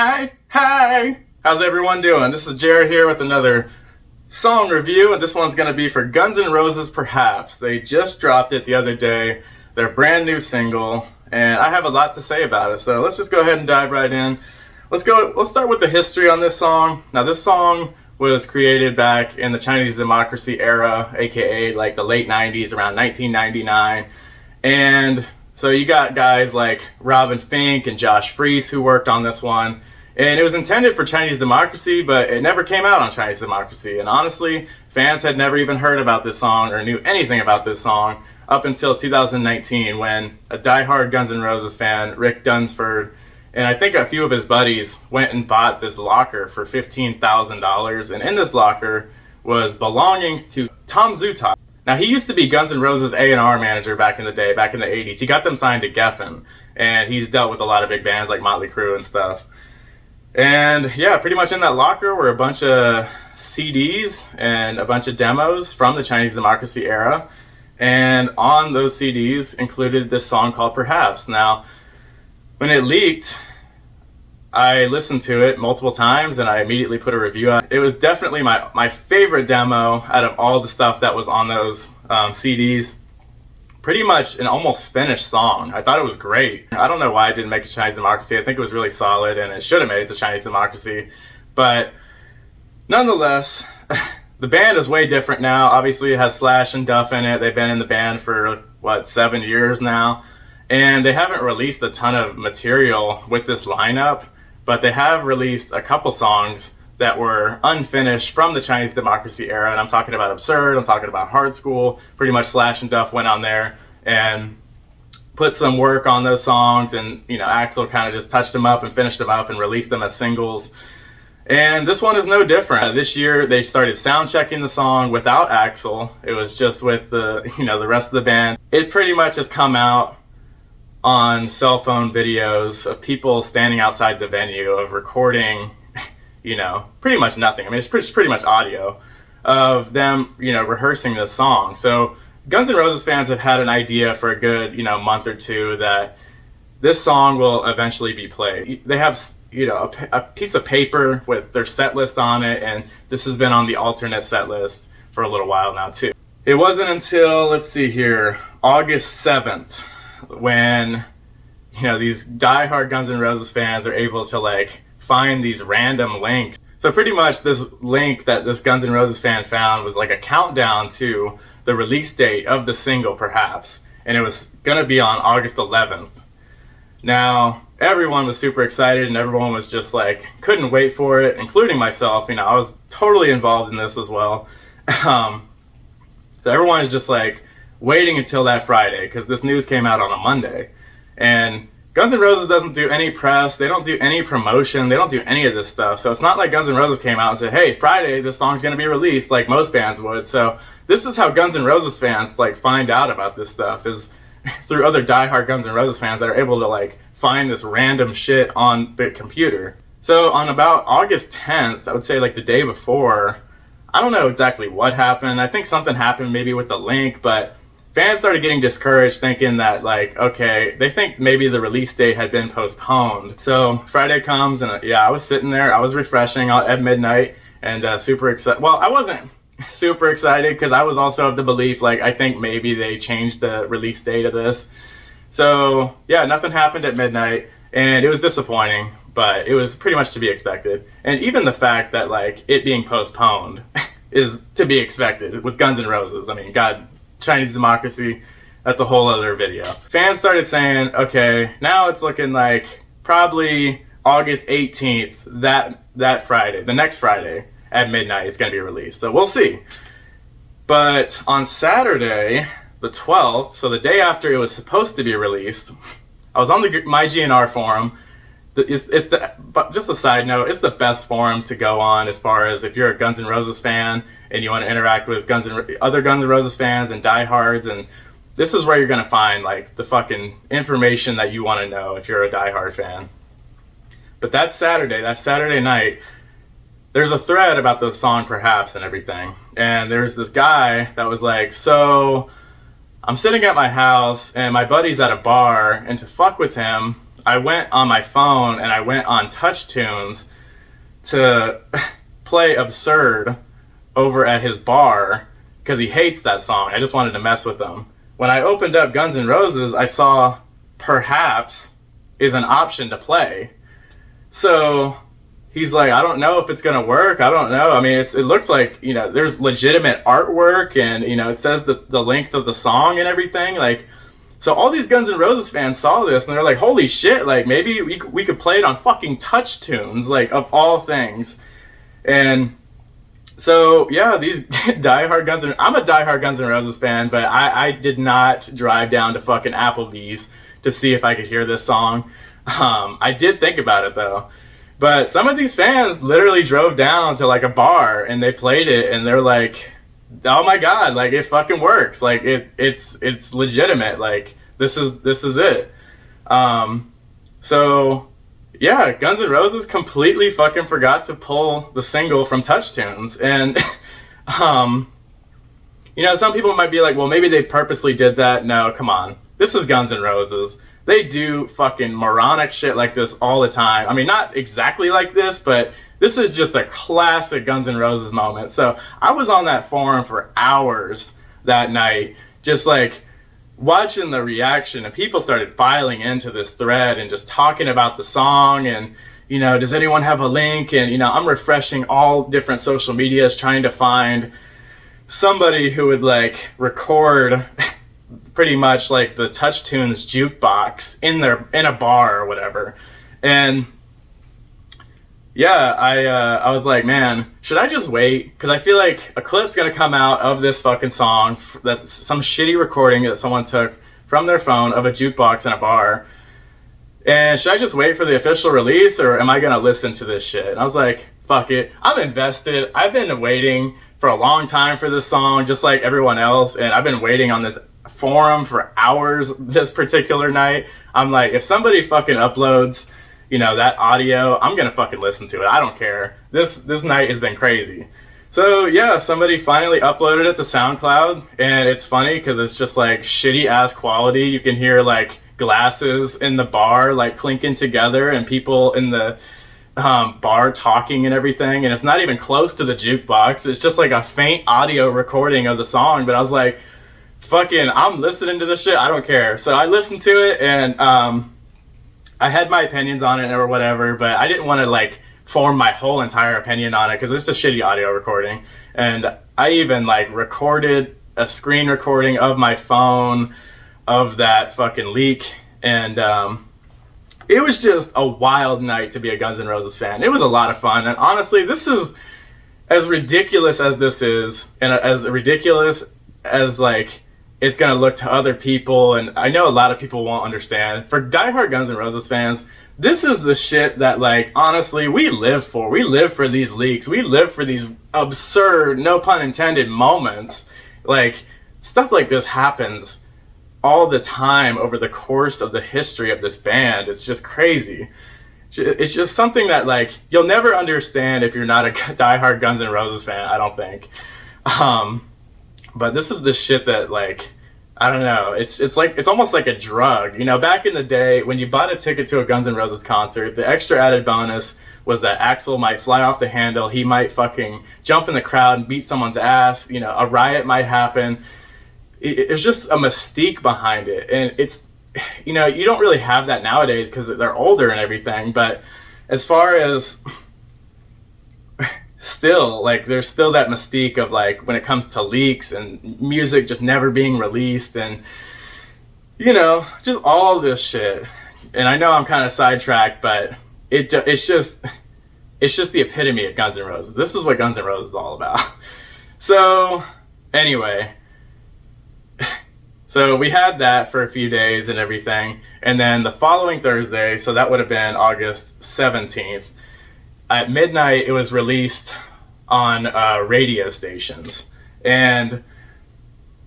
Hi! How's everyone doing? This is Jared here with another song review, and this one's going to be for Guns N' Roses Perhaps. They just dropped it the other day, their brand new single, and I have a lot to say about it, so let's just go ahead and dive right in. Let's start with the history on this song. Now, this song was created back in the Chinese democracy era, aka like the late 90s, around 1999, and so you got guys like Robin Fink and Josh Freese who worked on this one. And it was intended for Chinese democracy, but it never came out on Chinese democracy. And honestly, fans had never even heard about this song or knew anything about this song up until 2019 when a diehard Guns N' Roses fan, Rick Dunsford, and I think a few of his buddies went and bought this locker for $15,000. And in this locker was belongings to Tom Zutaut. Now, he used to be Guns N' Roses A&R manager back in the day, back in the 80s. He got them signed to Geffen, and he's dealt with a lot of big bands like Motley Crue and stuff. And yeah, pretty much in that locker were a bunch of CDs and a bunch of demos from the Chinese democracy era. And on those CDs included this song called Perhaps. Now, when it leaked, I listened to it multiple times and I immediately put a review on it. It was definitely my favorite demo out of all the stuff that was on those CDs. Pretty much an almost finished song. I thought it was great. I don't know why it didn't make it to Chinese democracy. I think it was really solid and it should have made it to Chinese democracy. But nonetheless, the band is way different now. Obviously it has Slash and Duff in it. They've been in the band for 7 years now. And they haven't released a ton of material with this lineup, but they have released a couple songs that were unfinished from the Chinese democracy era. And I'm talking about Absurd, I'm talking about Hard School. Pretty much Slash and Duff went on there and put some work on those songs, and Axl kind of just touched them up and finished them up and released them as singles. And this one is no different. This year they started sound checking the song without Axl. It was just with the the rest of the band. It pretty much has come out on cell phone videos of people standing outside the venue of recording pretty much nothing. I mean, it's pretty much audio of them rehearsing this song. So Guns N' Roses fans have had an idea for a good month or two that this song will eventually be played. They have a piece of paper with their set list on it, and this has been on the alternate set list for a little while now too. It wasn't until, let's see here, August 7th when these diehard Guns N' Roses fans are able to find these random links. So pretty much this link that this Guns N' Roses fan found was like a countdown to the release date of the single Perhaps, and it was gonna be on August 11th. Now everyone was super excited and everyone was just couldn't wait for it, including myself. I was totally involved in this as well. So everyone is just waiting until that Friday because this news came out on a Monday. And Guns N' Roses doesn't do any press, they don't do any promotion, they don't do any of this stuff. So it's not like Guns N' Roses came out and said, hey, Friday, this song's gonna be released like most bands would. So this is how Guns N' Roses fans find out about this stuff, is through other diehard Guns N' Roses fans that are able to find this random shit on the computer. So on about August 10th, I would say the day before, I don't know exactly what happened. I think something happened maybe with the link, but fans started getting discouraged thinking that okay, they think maybe the release date had been postponed. So Friday comes and I was sitting there, I was refreshing at midnight and super excited. Well, I wasn't super excited because I was also of the belief I think maybe they changed the release date of this. So yeah, nothing happened at midnight and it was disappointing, but it was pretty much to be expected. And even the fact that it being postponed is to be expected with Guns N' Roses. I mean, God, Chinese democracy, that's a whole other video. Fans started saying, okay, now it's looking probably August 18th, that Friday, the next Friday at midnight, it's going to be released. So we'll see. But on Saturday, the 12th, so the day after it was supposed to be released, I was on the My GNR forum. But just a side note, it's the best forum to go on as far as if you're a Guns N' Roses fan and you want to interact with other Guns N' Roses fans and diehards, and this is where you're going to find the fucking information that you want to know if you're a diehard fan. But that Saturday night, there's a thread about the song Perhaps and everything, and there's this guy that was so I'm sitting at my house and my buddy's at a bar, and to fuck with him, I went on my phone and I went on Touch Tunes to play Absurd over at his bar because he hates that song. I just wanted to mess with him. When I opened up Guns N' Roses, I saw Perhaps is an option to play. So he's like, I don't know if it's going to work. I don't know. I mean, it looks like, there's legitimate artwork and, it says the length of the song and everything. Like, so all these Guns N' Roses fans saw this and they're like, holy shit, like maybe we could play it on fucking Touch Tunes, like of all things. And so, yeah, these diehard Guns N' I'm a diehard Guns N' Roses fan, but I did not drive down to fucking Applebee's to see if I could hear this song. I did think about it though. But some of these fans literally drove down to like a bar and they played it and they're like, oh my god, like it fucking works. Like it's legitimate. Like this is it. So yeah, Guns N' Roses completely fucking forgot to pull the single from Touch Tunes. And some people might be like, well, maybe they purposely did that. No, come on. This is Guns N' Roses. They do fucking moronic shit like this all the time. I mean, not exactly like this, but this is just a classic Guns N' Roses moment. So I was on that forum for hours that night, just like watching the reaction, and people started filing into this thread and just talking about the song and, does anyone have a link? And, I'm refreshing all different social medias trying to find somebody who would like record pretty much like the Touch Tunes jukebox in a bar or whatever. And yeah, I was like, man, should I just wait? Because I feel like a clip's gonna come out of this fucking song. That's some shitty recording that someone took from their phone of a jukebox in a bar. And should I just wait for the official release, or am I gonna listen to this shit? And I was like, fuck it, I'm invested. I've been waiting for a long time for this song, just like everyone else, and I've been waiting on this forum for hours this particular night. I'm like, if somebody fucking uploads that audio, I'm gonna fucking listen to it. I don't care. This night has been crazy. So yeah, somebody finally uploaded it to SoundCloud, and it's funny because it's just like shitty ass quality. You can hear like glasses in the bar like clinking together and people in the bar talking and everything, and it's not even close to the jukebox. It's just like a faint audio recording of the song. But I was like, fucking, I'm listening to this shit. I don't care. So I listened to it, and I had my opinions on it or whatever, but I didn't want to like form my whole entire opinion on it because it's just shitty audio recording. And I even like recorded a screen recording of my phone of that fucking leak, and it was just a wild night to be a Guns N' Roses fan. It was a lot of fun, and honestly, this is as ridiculous as this is, and as ridiculous as like it's gonna look to other people, and I know a lot of people won't understand. For diehard Guns N' Roses fans, this is the shit that, like, honestly, we live for. We live for these leaks. We live for these absurd, no pun intended, moments. Like, stuff like this happens all the time over the course of the history of this band. It's just crazy. It's just something that, like, you'll never understand if you're not a diehard Guns N' Roses fan, I don't think. But this is the shit that, like, I don't know. It's almost like a drug. Back in the day, when you bought a ticket to a Guns N' Roses concert, the extra added bonus was that Axl might fly off the handle. He might fucking jump in the crowd and beat someone's ass. A riot might happen. It's just a mystique behind it. And it's, you don't really have that nowadays because they're older and everything. But as far as still, like, there's still that mystique of, like, when it comes to leaks and music just never being released and, just all this shit. And I know I'm kind of sidetracked, but it's just the epitome of Guns N' Roses. This is what Guns N' Roses is all about. So, anyway. So we had that for a few days and everything. And then the following Thursday, so that would have been August 17th, at midnight, it was released on radio stations, and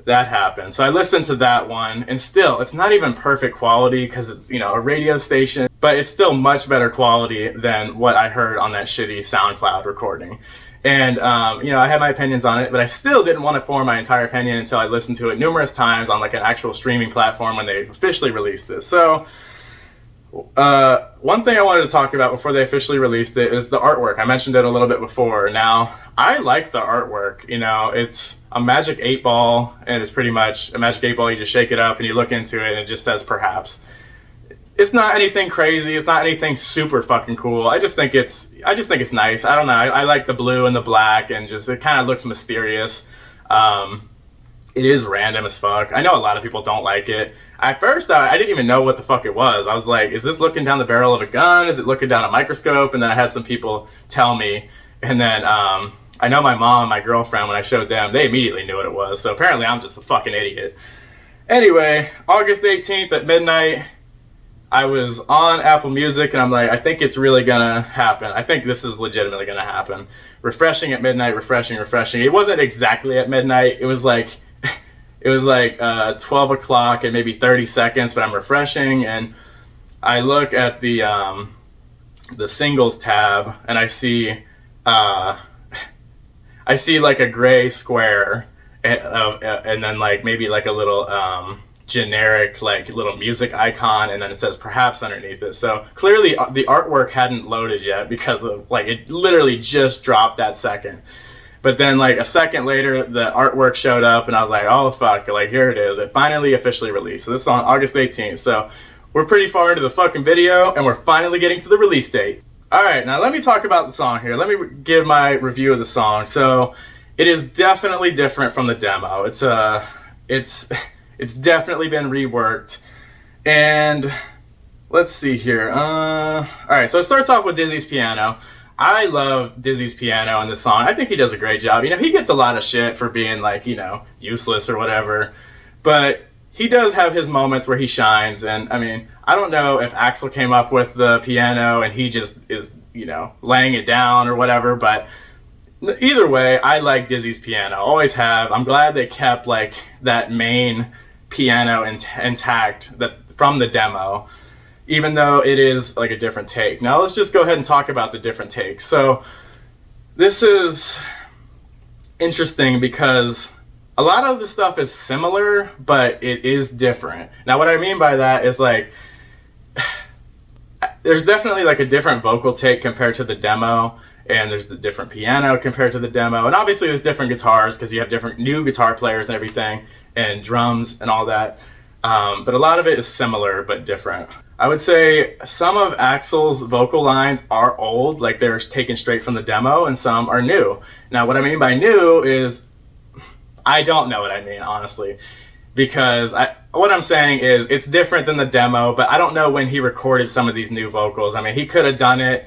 that happened. So I listened to that one, and still, it's not even perfect quality because it's, a radio station, but it's still much better quality than what I heard on that shitty SoundCloud recording. And, I had my opinions on it, but I still didn't want to form my entire opinion until I listened to it numerous times on, like, an actual streaming platform when they officially released this. So One thing I wanted to talk about before they officially released it is the artwork. I mentioned it a little bit before. Now, I like the artwork. You know, it's a magic 8-ball, and it's pretty much a magic 8-ball. You just shake it up and you look into it, and it just says perhaps. It's not anything crazy. It's not anything super fucking cool. I just think it's nice. I don't know. I like the blue and the black, and just it kind of looks mysterious. It is random as fuck. I know a lot of people don't like it. At first, I didn't even know what the fuck it was. I was like, is this looking down the barrel of a gun? Is it looking down a microscope? And then I had some people tell me. And then I know my mom and my girlfriend, when I showed them, they immediately knew what it was. So apparently I'm just a fucking idiot. Anyway, August 18th at midnight, I was on Apple Music, and I'm like, I think it's really gonna happen. I think this is legitimately gonna happen. Refreshing at midnight, refreshing. It wasn't exactly at midnight. It was like 12 o'clock and maybe 30 seconds, but I'm refreshing, and I look at the singles tab, and I see like a gray square, and then like maybe like a little generic like little music icon, and then it says perhaps underneath it. So clearly the artwork hadn't loaded yet, because of like it literally just dropped that second. But then like a second later, the artwork showed up, and I was like, oh fuck, like here it is. It finally officially released. So this is on August 18th. So we're pretty far into the fucking video, and we're finally getting to the release date. All right, now let me talk about the song here. Let me give my review of the song. So it is definitely different from the demo. It's definitely been reworked. And let's see here. All right, so it starts off with Dizzy's piano. I love Dizzy's piano in this song. I think he does a great job. You know, he gets a lot of shit for being like, you know, useless or whatever. But he does have his moments where he shines. And I mean, I don't know if Axl came up with the piano and he just is, you know, laying it down or whatever. But either way, I like Dizzy's piano. Always have. I'm glad they kept like that main piano intact from the demo, even though it is like a different take. Now let's just go ahead and talk about the different takes. So this is interesting because a lot of the stuff is similar, but it is different. Now what I mean by that is like there's definitely like a different vocal take compared to the demo, and there's the different piano compared to the demo, and obviously there's different guitars because you have different new guitar players and everything, and drums and all that. But a lot of it is similar but different. I would say some of Axl's vocal lines are old, like they're taken straight from the demo, and some are new. Now what I mean by new is, I don't know what I mean, honestly, because what I'm saying is it's different than the demo, but I don't know when he recorded some of these new vocals. I mean, he could have done it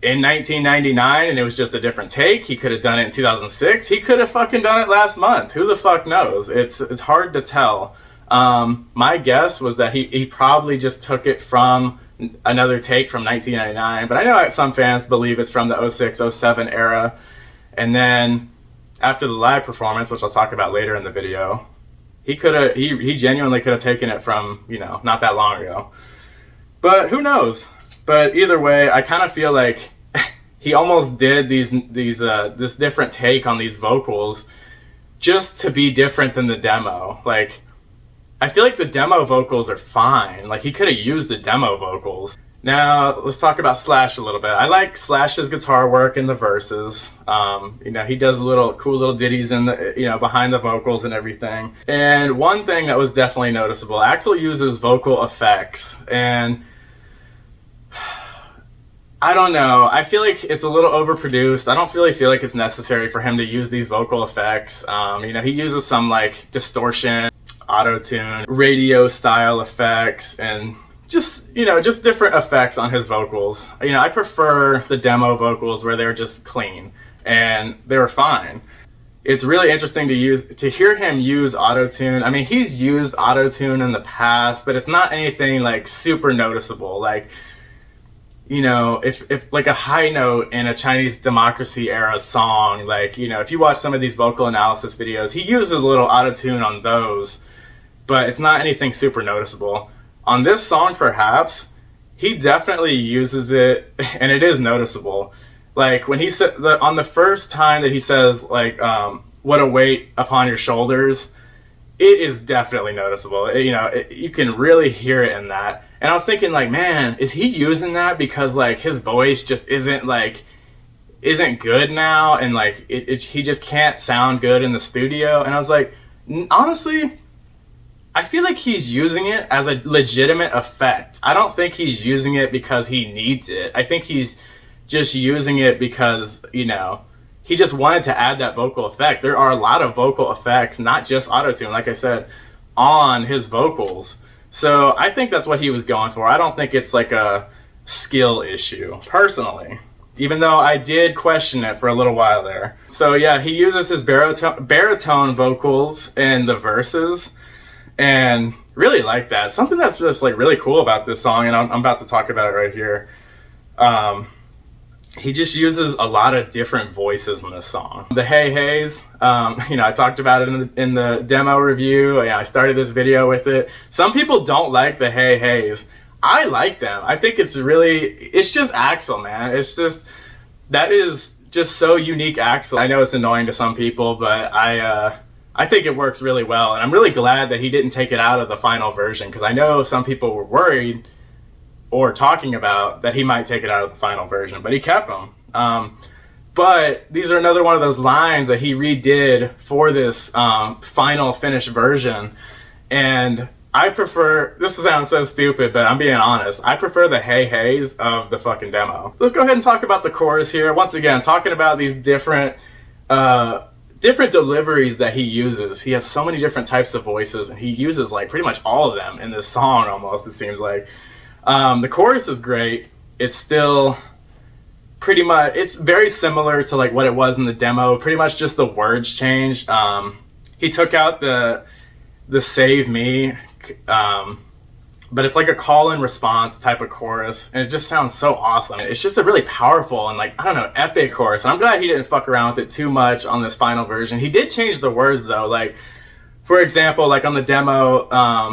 in 1999 and it was just a different take. He could have done it in 2006. He could have fucking done it last month. Who the fuck knows? It's hard to tell. My guess was that he probably just took it from another take from 1999, but I know some fans believe it's from the 06, 07 era. And then after the live performance, which I'll talk about later in the video, he genuinely could have taken it from, you know, not that long ago. But who knows? But either way, I kind of feel like he almost did this different take on these vocals just to be different than the demo. Like, I feel like the demo vocals are fine. Like, he could have used the demo vocals. Now, let's talk about Slash a little bit. I like Slash's guitar work in the verses. You know, he does cool little ditties in the, you know, behind the vocals and everything. And one thing that was definitely noticeable, Axl uses vocal effects, and I don't know. I feel like it's a little overproduced. I don't really feel like it's necessary for him to use these vocal effects. You know, he uses some like distortion, auto-tune, radio style effects, and just different effects on his vocals. You know, I prefer the demo vocals where they're just clean, and they were fine. It's really interesting to hear him use auto-tune. I mean, he's used auto-tune in the past, but it's not anything like super noticeable. Like, you know, if like a high note in a Chinese democracy era song, like, you know, if you watch some of these vocal analysis videos, he uses a little auto-tune on those, but it's not anything super noticeable. On this song, perhaps, he definitely uses it, and it is noticeable. Like, when he said, on the first time that he says, like, what a weight upon your shoulders, it is definitely noticeable. You know, you can really hear it in that. And I was thinking, like, man, is he using that because, like, his voice just isn't good now, and like he just can't sound good in the studio? And I was like, honestly, I feel like he's using it as a legitimate effect. I don't think he's using it because he needs it. I think he's just using it because, you know, he just wanted to add that vocal effect. There are a lot of vocal effects, not just auto-tune, like I said, on his vocals. So I think that's what he was going for. I don't think it's like a skill issue, personally, even though I did question it for a little while there. So yeah, he uses his baritone vocals in the verses, and really like that. Something that's just like really cool about this song, and I'm about to talk about it right here. He just uses a lot of different voices in this song. The hey heys, you know, I talked about it in the demo review. I started this video with it. Some people don't like the hey heys. I like them. I think it's just Axel, man. It's just, that is just so unique Axel. I know it's annoying to some people, but I think it works really well. And I'm really glad that he didn't take it out of the final version, because I know some people were worried or talking about that he might take it out of the final version, but he kept them. But these are another one of those lines that he redid for this final finished version. And I prefer, this sounds so stupid, but I'm being honest, I prefer the hey heys of the fucking demo. Let's go ahead and talk about the chorus here. Once again, talking about these different deliveries that he uses. He has so many different types of voices, and he uses like pretty much all of them in this song almost, it seems like. The chorus is great. It's still pretty much, it's very similar to like what it was in the demo. Pretty much just the words changed. He took out the save me, but it's like a call and response type of chorus, and it just sounds so awesome. It's just a really powerful and, like, I don't know, epic chorus. And I'm glad he didn't fuck around with it too much on this final version. He did change the words though. Like, for example, like on the demo,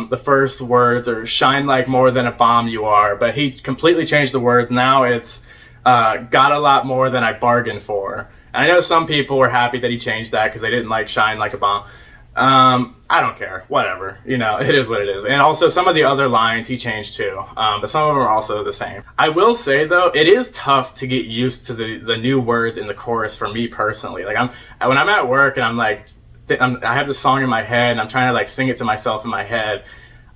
the first words are "shine like more than a bomb you are," but he completely changed the words. Now it's got a lot more than I bargained for. And I know some people were happy that he changed that because they didn't like "shine like a bomb." I don't care, whatever, you know, it is what it is. And also some of the other lines he changed too, but some of them are also the same. I will say though, it is tough to get used to the new words in the chorus for me personally. Like, when I'm at work and I'm like, I have this song in my head and I'm trying to like sing it to myself in my head,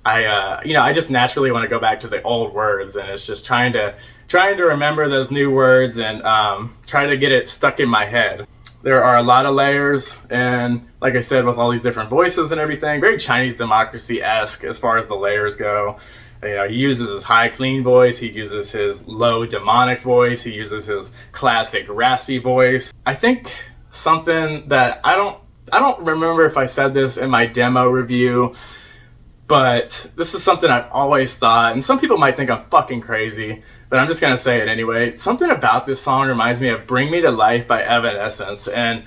I just naturally want to go back to the old words, and it's just trying to remember those new words and try to get it stuck in my head. There are a lot of layers, and like I said, with all these different voices and everything, very Chinese democracy-esque as far as the layers go. You know, he uses his high clean voice, he uses his low demonic voice, he uses his classic raspy voice. I think something that I don't remember if I said this in my demo review, but this is something I've always thought, and some people might think I'm fucking crazy, but I'm just gonna say it anyway. Something about this song reminds me of "Bring Me to Life" by Evanescence, and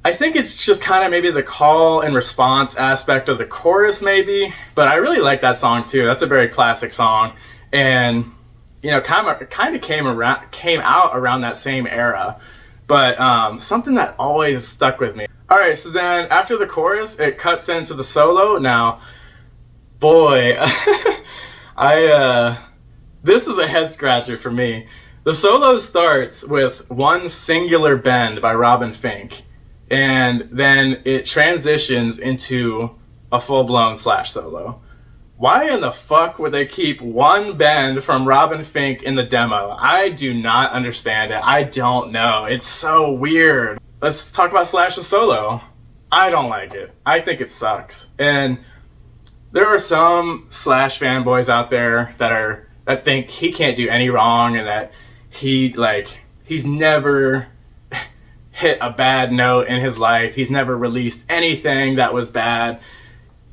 I think it's just kind of maybe the call and response aspect of the chorus maybe, but I really like that song too. That's a very classic song, and you know, kind of came out around that same era, but something that always stuck with me. All right, so then after the chorus, it cuts into the solo. Now, boy, this is a head scratcher for me. The solo starts with one singular bend by Robin Fink, and then it transitions into a full-blown Slash solo. Why in the fuck would they keep one bend from Robin Fink in the demo? I do not understand it. I don't know. It's so weird. Let's talk about Slash's solo. I don't like it. I think it sucks. And there are some Slash fanboys out there that think he can't do any wrong, and that he's never hit a bad note in his life. He's never released anything that was bad.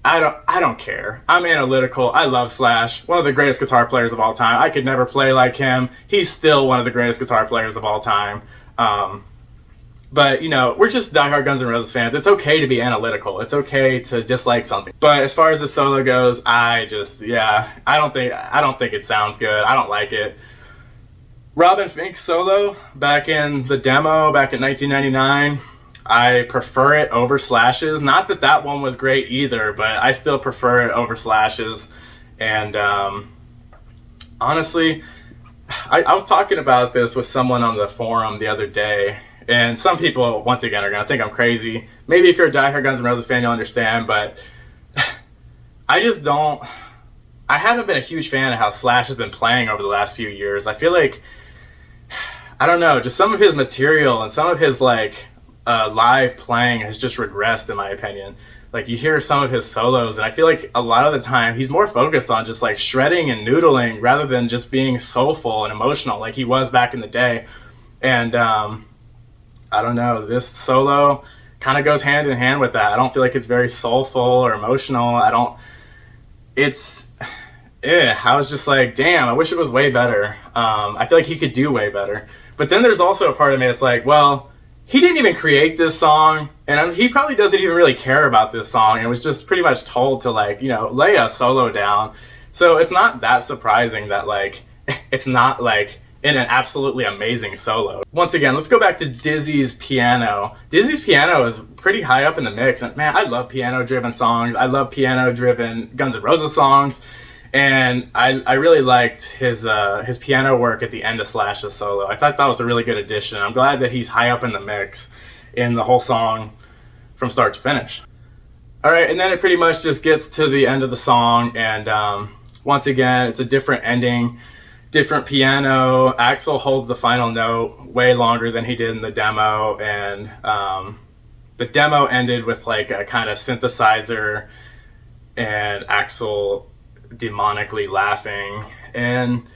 I don't care. I'm analytical. I love Slash. One of the greatest guitar players of all time. I could never play like him. He's still one of the greatest guitar players of all time. But, you know, we're just diehard Guns N' Roses fans. It's okay to be analytical. It's okay to dislike something. But as far as the solo goes, I don't think it sounds good. I don't like it. Robin Fink's solo back in the demo back in 1999, I prefer it over Slash's. Not that one was great either, but I still prefer it over Slash's. And honestly, I was talking about this with someone on the forum the other day, and some people, once again, are going to think I'm crazy. Maybe if you're a diehard Guns N' Roses fan, you'll understand, but I just don't... I haven't been a huge fan of how Slash has been playing over the last few years. I feel like, I don't know, just some of his material and some of his, like, live playing has just regressed, in my opinion. Like, you hear some of his solos, and I feel like a lot of the time he's more focused on just, like, shredding and noodling rather than just being soulful and emotional like he was back in the day. And, I don't know, this solo kind of goes hand in hand with that. I don't feel like it's very soulful or emotional. I was just like, damn, I wish it was way better. I feel like he could do way better. But then there's also a part of me that's like, well, he didn't even create this song, and he probably doesn't even really care about this song, and was just pretty much told to, like, you know, lay a solo down. So it's not that surprising that, like, it's not, like, in an absolutely amazing solo. Once again, let's go back to Dizzy's piano. Dizzy's piano is pretty high up in the mix, and man, I love piano-driven songs. I love piano-driven Guns N' Roses songs. And I really liked his piano work at the end of Slash's solo. I thought that was a really good addition. I'm glad that he's high up in the mix in the whole song from start to finish. All right, and then it pretty much just gets to the end of the song, and once again, it's a different ending, different piano. Axl holds the final note way longer than he did in the demo, and the demo ended with like a kind of synthesizer and Axl demonically laughing, and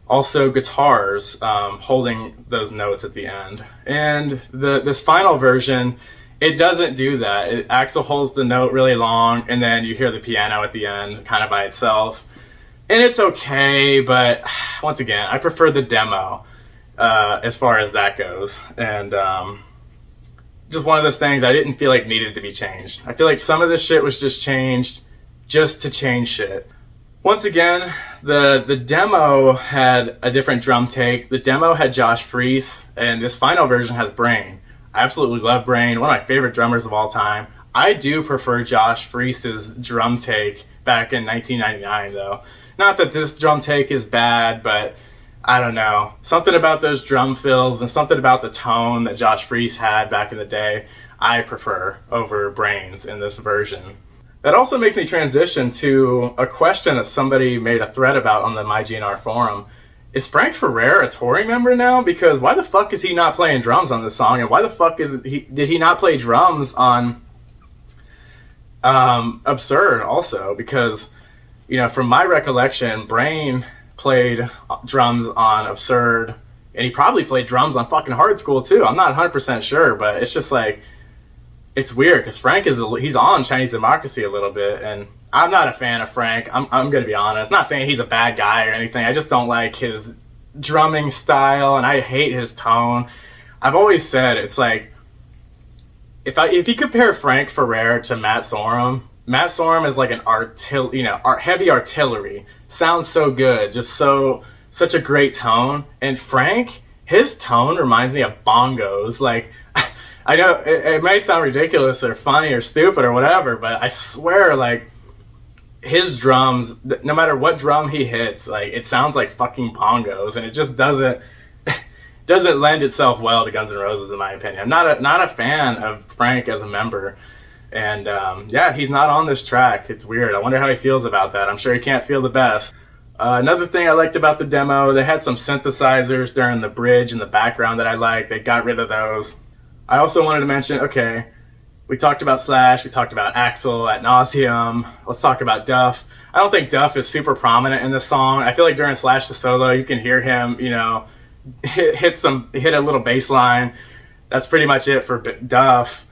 also guitars holding those notes at the end. And this final version, it doesn't do that. Axl holds the note really long, and then you hear the piano at the end kind of by itself, and it's okay, but once again, I prefer the demo as far as that goes. And just one of those things I didn't feel like needed to be changed. I feel like some of this shit was just changed just to change shit. Once again, the demo had a different drum take. The demo had Josh Freese, and this final version has Brain. I absolutely love Brain, one of my favorite drummers of all time. I do prefer Josh Freese's drum take back in 1999, though. Not that this drum take is bad, but I don't know. Something about those drum fills and something about the tone that Josh Freese had back in the day, I prefer over Brain's in this version. That also makes me transition to a question that somebody made a thread about on the MyGNR forum. Is Frank Ferrer a touring member now? Because why the fuck is he not playing drums on this song? And why the fuck did he not play drums on Absurd also? Because, you know, from my recollection, Brain played drums on Absurd, and he probably played drums on fucking Hard School too. I'm not 100% sure, but it's just like, it's weird because Frank he's on Chinese Democracy a little bit, and I'm not a fan of Frank. I'm gonna be honest. Not saying he's a bad guy or anything. I just don't like his drumming style, and I hate his tone. I've always said it's like if you compare Frank Ferrer to Matt Sorum is like an heavy artillery. Sounds so good, just such a great tone. And Frank, his tone reminds me of bongos. Like, I know it may sound ridiculous or funny or stupid or whatever, but I swear, like, his drums, no matter what drum he hits, like, it sounds like fucking bongos, and it just doesn't lend itself well to Guns N' Roses, in my opinion. I'm not a fan of Frank as a member, and yeah, he's not on this track. It's weird. I wonder how he feels about that. I'm sure he can't feel the best. Another thing I liked about the demo, they had some synthesizers during the bridge in the background that I liked. They got rid of those. I also wanted to mention, okay, we talked about Slash, we talked about Axl ad nauseum. Let's talk about Duff. I don't think Duff is super prominent in this song. I feel like during Slash's solo, you can hear him, you know, hit a little bass line. That's pretty much it for Duff.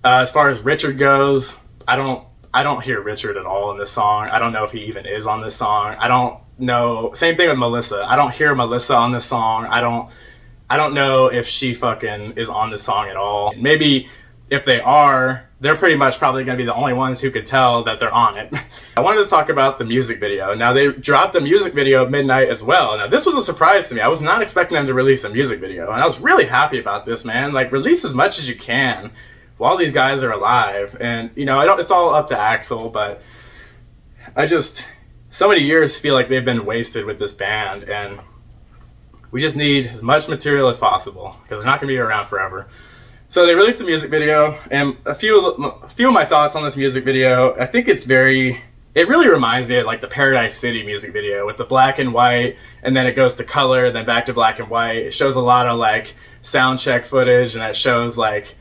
As far as Richard goes, I don't hear Richard at all in this song. I don't know if he even is on this song. I don't know. Same thing with Melissa. I don't hear Melissa on this song. I don't know if she fucking is on this song at all. Maybe if they are, they're pretty much probably going to be the only ones who could tell that they're on it. I wanted to talk about the music video. Now, they dropped the music video at midnight as well. Now, this was a surprise to me. I was not expecting them to release a music video, and I was really happy about this, man. Like, release as much as you can while these guys are alive. And, you know, it's all up to Axl, but so many years feel like they've been wasted with this band, and we just need as much material as possible because they're not going to be around forever. So they released a music video, and a few of my thoughts on this music video. I think it really reminds me of like the Paradise City music video with the black and white, and then it goes to color, then back to black and white. It shows a lot of like sound check footage, and it shows like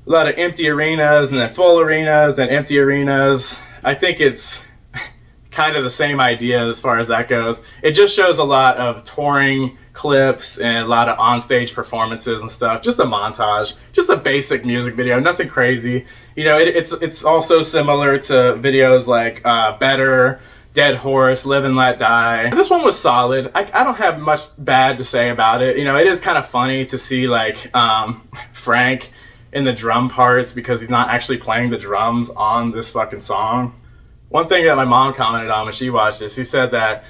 a lot of empty arenas, and then full arenas, then empty arenas. I think it's kind of the same idea as far as that goes. It just shows a lot of touring clips and a lot of onstage performances and stuff. Just a montage, just a basic music video, nothing crazy. You know, it's also similar to videos like Better, Dead Horse, Live and Let Die. This one was solid. I don't have much bad to say about it. You know, it is kind of funny to see like Frank in the drum parts because he's not actually playing the drums on this fucking song. One thing that my mom commented on when she watched this, she said that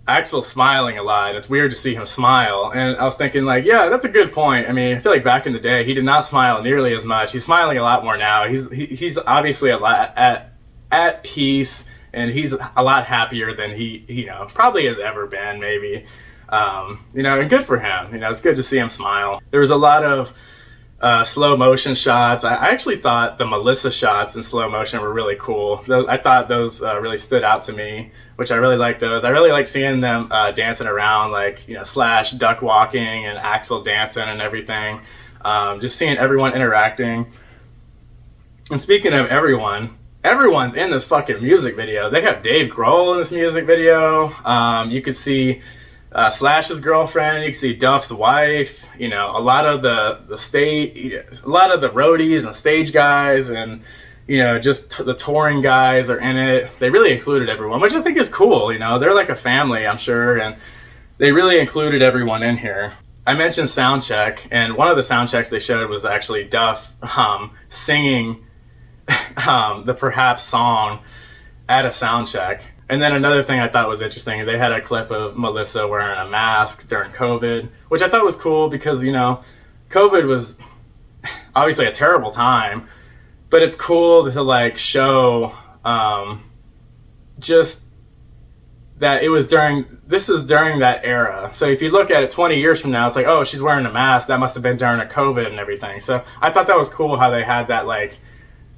Axl's smiling a lot. It's weird to see him smile. And I was thinking like, yeah, that's a good point. I mean, I feel like back in the day, he did not smile nearly as much. He's smiling a lot more now. He's obviously a lot at peace, and he's a lot happier than he, you know, probably has ever been, maybe. You know, and good for him. You know, it's good to see him smile. There was a lot of slow motion shots. I actually thought the Melissa shots in slow motion were really cool. I thought those really stood out to me, which I really like those. I really like seeing them dancing around, like, you know, Slash duck walking and Axl dancing and everything. Just seeing everyone interacting. And speaking of everyone's in this fucking music video. They have Dave Grohl in this music video. You could see Slash's girlfriend, you can see Duff's wife, you know, a lot of the roadies and stage guys, and, you know, just the touring guys are in it. They really included everyone, which I think is cool. You know, they're like a family, I'm sure, and they really included everyone in here. I mentioned sound check, and one of the sound checks they showed was actually Duff singing the Perhaps song at a sound check. And then another thing I thought was interesting, they had a clip of Melissa wearing a mask during COVID, which I thought was cool because, you know, COVID was obviously a terrible time, but it's cool to like show just that this is during that era. So if you look at it 20 years from now, it's like, oh, she's wearing a mask. That must have been during a COVID and everything. So I thought that was cool how they had that like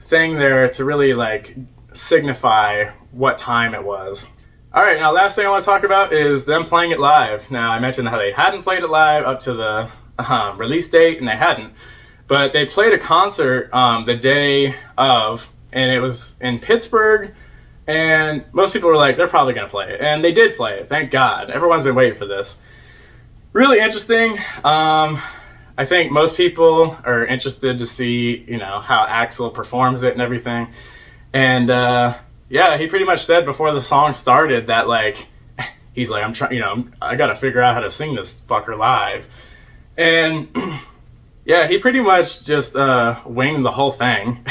thing there to really like signify what time it was. All right, now last thing I want to talk about is them playing it live. Now I mentioned how they hadn't played it live up to the release date, and they hadn't, but they played a concert the day of, and it was in Pittsburgh, and most people were like, they're probably going to play it, and they did play it. Thank God. Everyone's been waiting for this. Really interesting. I think most people are interested to see, you know, how Axl performs it and everything. And yeah, he pretty much said before the song started that like he's like, I got to figure out how to sing this fucker live. And yeah, he pretty much just winged the whole thing,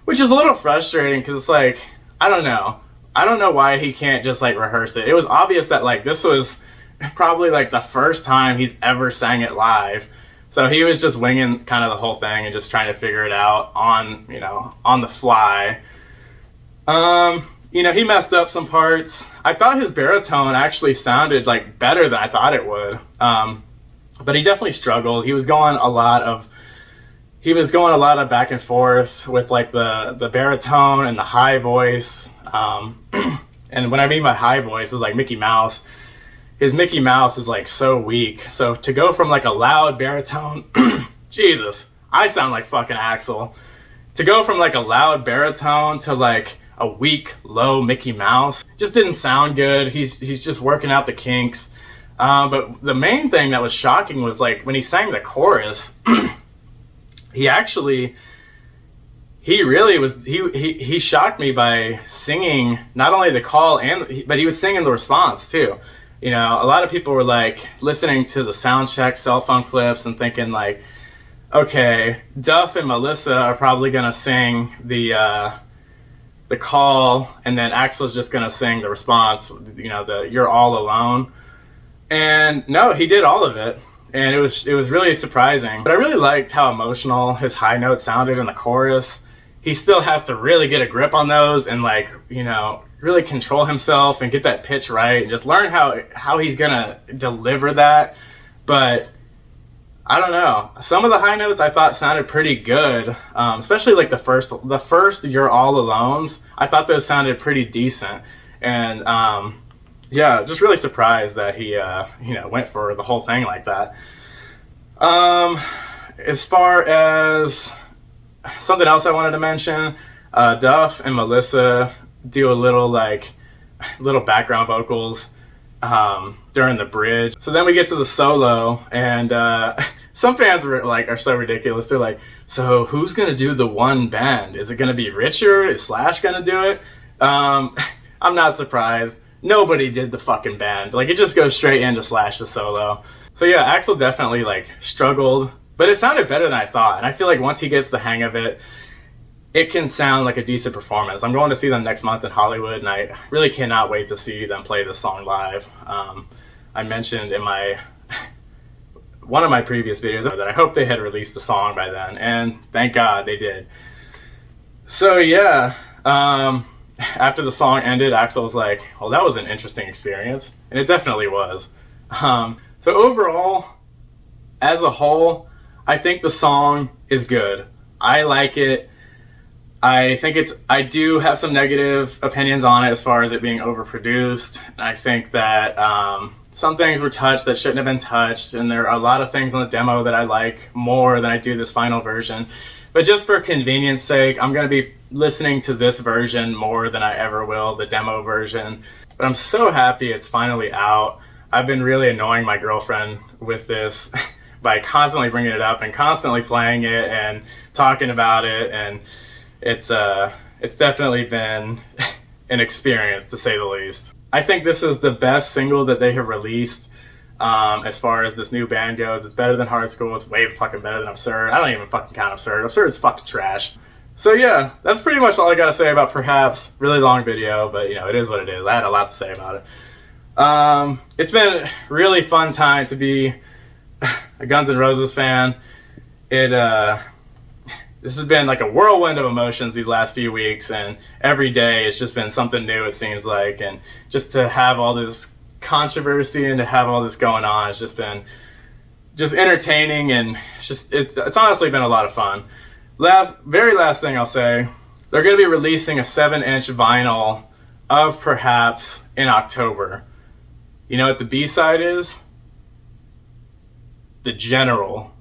which is a little frustrating because it's like, I don't know why he can't just like rehearse it. It was obvious that like this was probably like the first time he's ever sang it live. So he was just winging kind of the whole thing and just trying to figure it out on the fly. You know, he messed up some parts. I thought his baritone actually sounded like better than I thought it would. But he definitely struggled. He was going a lot of back and forth with like the baritone and the high voice. And when I mean by high voice, it's like Mickey Mouse. His Mickey Mouse is like so weak. So to go from like a loud baritone, Jesus, I sound like fucking Axl. To go from like a loud baritone to like a weak, low Mickey Mouse just didn't sound good. He's just working out the kinks. But the main thing that was shocking was like when he sang the chorus, he shocked me by singing not only the call but he was singing the response too. You know, a lot of people were like listening to the sound check cell phone clips and thinking like, okay, Duff and Melissa are probably gonna sing the call, and then Axl's just gonna sing the response. You know, the "You're All Alone." And no, he did all of it, and it was really surprising. But I really liked how emotional his high notes sounded in the chorus. He still has to really get a grip on those and like, you know, really control himself and get that pitch right and just learn how he's gonna deliver that. But I don't know. Some of the high notes I thought sounded pretty good, especially like the first "You're All Alones." I thought those sounded pretty decent, and yeah, just really surprised that he went for the whole thing like that. As far as something else I wanted to mention, Duff and Melissa do a little background vocals during the bridge. So then we get to the solo, and some fans are so ridiculous. They're like, so who's gonna do the one bend? Is it gonna be Richard? Is Slash gonna do it? I'm not surprised. Nobody did the fucking bend. Like, it just goes straight into Slash's solo. So yeah, Axl definitely struggled, but it sounded better than I thought. And I feel like once he gets the hang of it, it can sound like a decent performance. I'm going to see them next month in Hollywood, and I really cannot wait to see them play this song live. I mentioned in one of my previous videos that I hope they had released the song by then, and thank God they did. So yeah, after the song ended, Axl was like, well, that was an interesting experience, and it definitely was. So overall, as a whole, I think the song is good. I like it. I do have some negative opinions on it as far as it being overproduced. I think that some things were touched that shouldn't have been touched, and there are a lot of things on the demo that I like more than I do this final version. But just for convenience sake, I'm going to be listening to this version more than I ever will the demo version. But I'm so happy it's finally out. I've been really annoying my girlfriend with this by constantly bringing it up and constantly playing it and talking about it, and it's definitely been an experience, to say the least. I think this is the best single that they have released as far as this new band goes. It's better than Hard School. It's way fucking better than Absurd. I don't even fucking count Absurd. Absurd is fucking trash. So yeah, that's pretty much all I gotta say about Perhaps. Really long video, but it is what it is. I had a lot to say about it. It's been a really fun time to be a Guns N' Roses fan. This has been like a whirlwind of emotions these last few weeks, and every day it's just been something new, it seems like. And just to have all this controversy and to have all this going on, it's just been entertaining, and it's honestly been a lot of fun. Very last thing I'll say, they're going to be releasing a 7-inch vinyl of Perhaps in October. You know what the B-side is? The General.